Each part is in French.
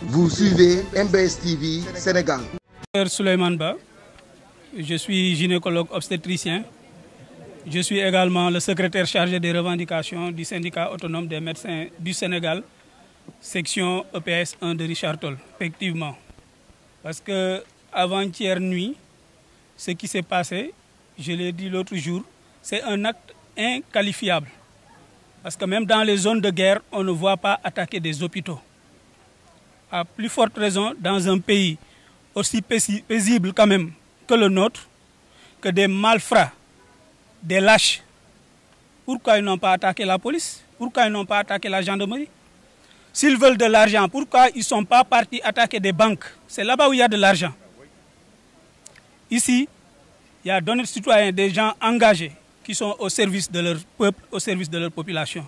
Vous suivez MBS TV Sénégal. Souleymane Ba, je suis gynécologue obstétricien. Je suis également le secrétaire chargé des revendications du syndicat autonome des médecins du Sénégal, section EPS 1 de Richard Toll. Effectivement, parce que avant-hier nuit, ce qui s'est passé, je l'ai dit l'autre jour, c'est un acte inqualifiable. Parce que même dans les zones de guerre, on ne voit pas attaquer des hôpitaux. À plus forte raison, dans un pays aussi paisible quand même que le nôtre, que des malfrats, des lâches, pourquoi ils n'ont pas attaqué la police? Pourquoi ils n'ont pas attaqué la gendarmerie? S'ils veulent de l'argent, pourquoi ils ne sont pas partis attaquer des banques? C'est là-bas où il y a de l'argent. Ici, il y a d'honnêtes citoyens, des gens engagés qui sont au service de leur peuple, au service de leur population.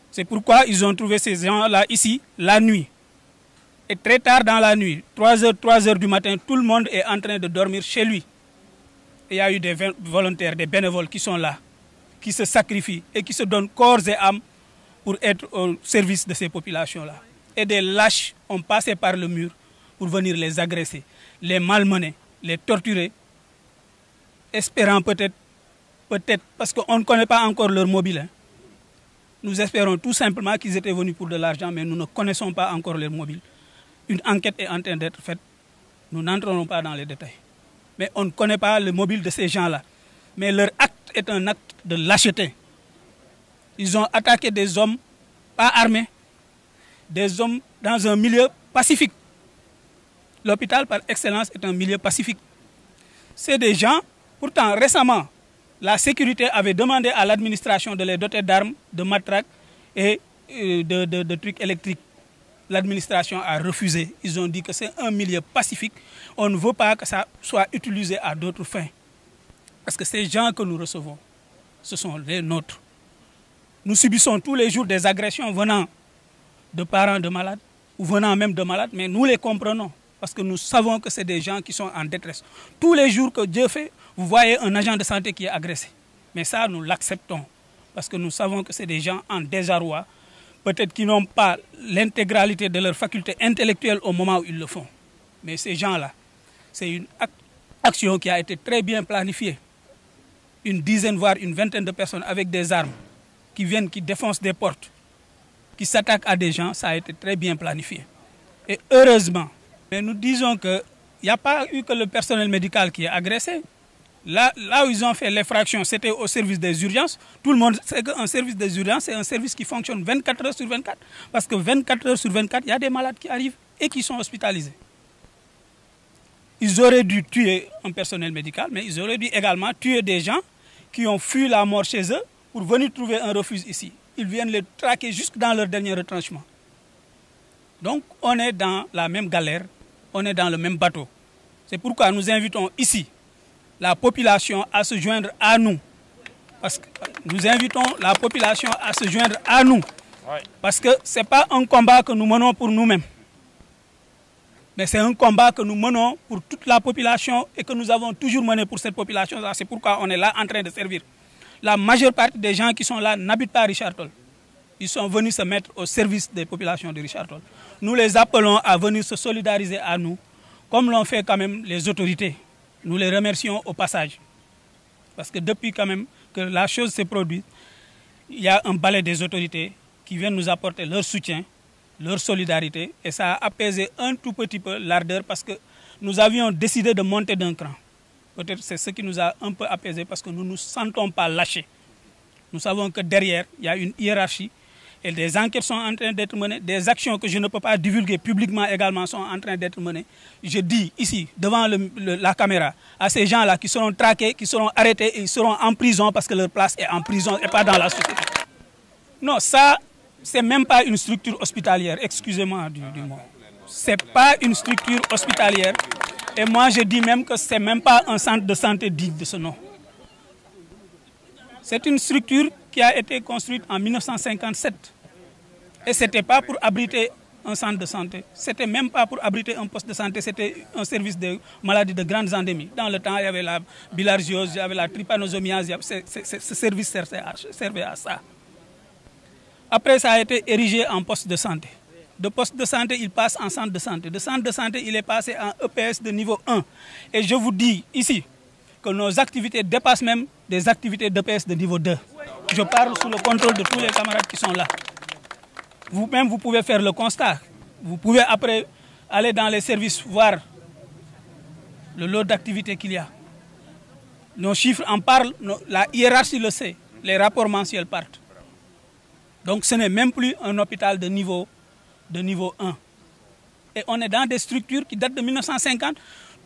C'est pourquoi ils ont trouvé ces gens-là ici, la nuit. Et très tard dans la nuit, 3 heures du matin, tout le monde est en train de dormir chez lui. Et il y a eu des volontaires, des bénévoles qui sont là, qui se sacrifient et qui se donnent corps et âme pour être au service de ces populations-là. Et des lâches ont passé par le mur pour venir les agresser, les malmener, les torturer, espérant peut-être, parce qu'on ne connaît pas encore leur mobile. Hein. Nous espérons tout simplement qu'ils étaient venus pour de l'argent, mais nous ne connaissons pas encore leur mobile. Une enquête est en train d'être faite. Nous n'entrerons pas dans les détails. Mais on ne connaît pas le mobile de ces gens-là. Mais leur acte est un acte de lâcheté. Ils ont attaqué des hommes pas armés, des hommes dans un milieu pacifique. L'hôpital, par excellence, est un milieu pacifique. C'est des gens, pourtant récemment, la sécurité avait demandé à l'administration de les doter d'armes, de matraques et de trucs électriques. L'administration a refusé. Ils ont dit que c'est un milieu pacifique. On ne veut pas que ça soit utilisé à d'autres fins. Parce que ces gens que nous recevons, ce sont les nôtres. Nous subissons tous les jours des agressions venant de parents de malades ou venant même de malades, mais nous les comprenons parce que nous savons que c'est des gens qui sont en détresse. Tous les jours que Dieu fait, vous voyez un agent de santé qui est agressé. Mais ça, nous l'acceptons parce que nous savons que c'est des gens en désarroi, peut-être qui n'ont pas l'intégralité de leur faculté intellectuelle au moment où ils le font. Mais ces gens-là, c'est une action qui a été très bien planifiée. Une dizaine, voire une vingtaine de personnes avec des armes qui viennent, qui défoncent des portes, qui s'attaquent à des gens, ça a été très bien planifié. Et heureusement, mais nous disons qu'il n'y a pas eu que le personnel médical qui est agressé. Là où ils ont fait l'effraction, c'était au service des urgences. Tout le monde sait qu'un service des urgences, c'est un service qui fonctionne 24 heures sur 24. Parce que 24 heures sur 24, il y a des malades qui arrivent et qui sont hospitalisés. Ils auraient dû tuer un personnel médical, mais ils auraient dû également tuer des gens qui ont fui la mort chez eux pour venir trouver un refuge ici. Ils viennent les traquer jusque dans leur dernier retranchement. Donc, on est dans la même galère, on est dans le même bateau. C'est pourquoi nous invitons ici la population à se joindre à nous. Parce que nous invitons la population à se joindre à nous. Parce que ce n'est pas un combat que nous menons pour nous-mêmes. Mais c'est un combat que nous menons pour toute la population et que nous avons toujours mené pour cette population-là. C'est pourquoi on est là en train de servir. La majeure partie des gens qui sont là n'habitent pas à Richard Toll. Ils sont venus se mettre au service des populations de Richard Toll. Nous les appelons à venir se solidariser à nous, comme l'ont fait quand même les autorités. Nous les remercions au passage. Parce que depuis quand même que la chose s'est produite, il y a un balai des autorités qui viennent nous apporter leur soutien, leur solidarité. Et ça a apaisé un tout petit peu l'ardeur parce que nous avions décidé de monter d'un cran. Peut-être c'est ce qui nous a un peu apaisé parce que nous ne nous sentons pas lâchés. Nous savons que derrière, il y a une hiérarchie et des enquêtes sont en train d'être menées. Des actions que je ne peux pas divulguer publiquement également sont en train d'être menées. Je dis ici, devant la caméra, à ces gens-là qui seront traqués, qui seront arrêtés et ils seront en prison parce que leur place est en prison et pas dans la société. Non, ça, c'est même pas une structure hospitalière. Excusez-moi du mot. C'est pas une structure hospitalière. Et moi, je dis même que c'est même pas un centre de santé digne de ce nom. C'est une structure qui a été construite en 1957. Et ce n'était pas pour abriter un centre de santé. Ce n'était même pas pour abriter un poste de santé. C'était un service de maladies de grandes endémies. Dans le temps, il y avait la bilharziose, il y avait la trypanosomiase. Ce service servait à ça. Après, ça a été érigé en poste de santé. De poste de santé, il passe en centre de santé. De centre de santé, il est passé en EPS de niveau 1. Et je vous dis ici que nos activités dépassent même des activités d'EPS de niveau 2. Je parle sous le contrôle de tous les camarades qui sont là. Vous-même, vous pouvez faire le constat. Vous pouvez après aller dans les services voir le lot d'activités qu'il y a. Nos chiffres en parlent, la hiérarchie le sait, les rapports mensuels partent. Donc ce n'est même plus un hôpital de niveau 1. Et on est dans des structures qui datent de 1950.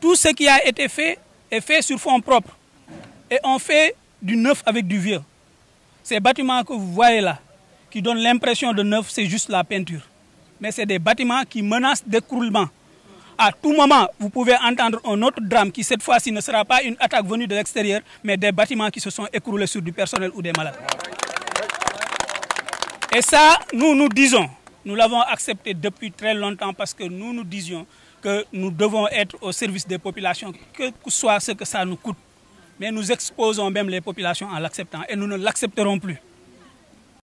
Tout ce qui a été fait est fait sur fonds propres. Et on fait du neuf avec du vieux. Ces bâtiments que vous voyez là, qui donnent l'impression de neuf, c'est juste la peinture. Mais c'est des bâtiments qui menacent d'écroulement. À tout moment, vous pouvez entendre un autre drame qui, cette fois-ci, ne sera pas une attaque venue de l'extérieur, mais des bâtiments qui se sont écroulés sur du personnel ou des malades. Et ça, nous disons, nous l'avons accepté depuis très longtemps parce que nous disions que nous devons être au service des populations, que soit ce que ça nous coûte. Mais nous exposons même les populations en l'acceptant et nous ne l'accepterons plus.